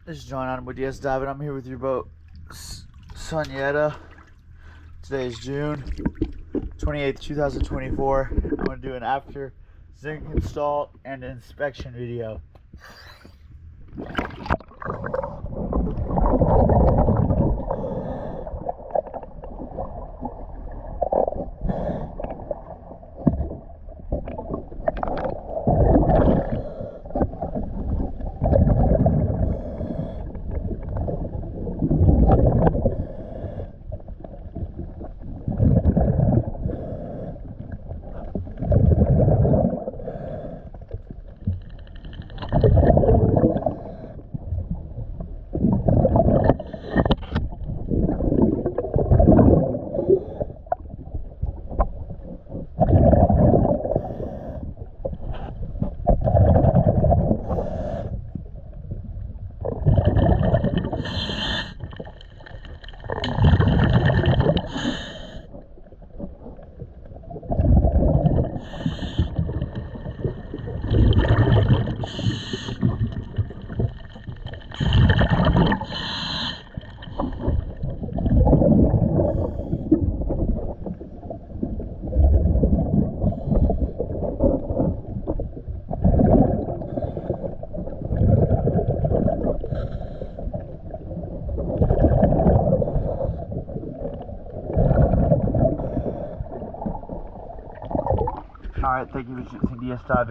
This is John Anode Inspection and I'm here with your boat, Sunyatchha. Today is June 28th, 2024. I'm going to do an after zinc install and inspection video. Alright, thank you for choosing DS Dive.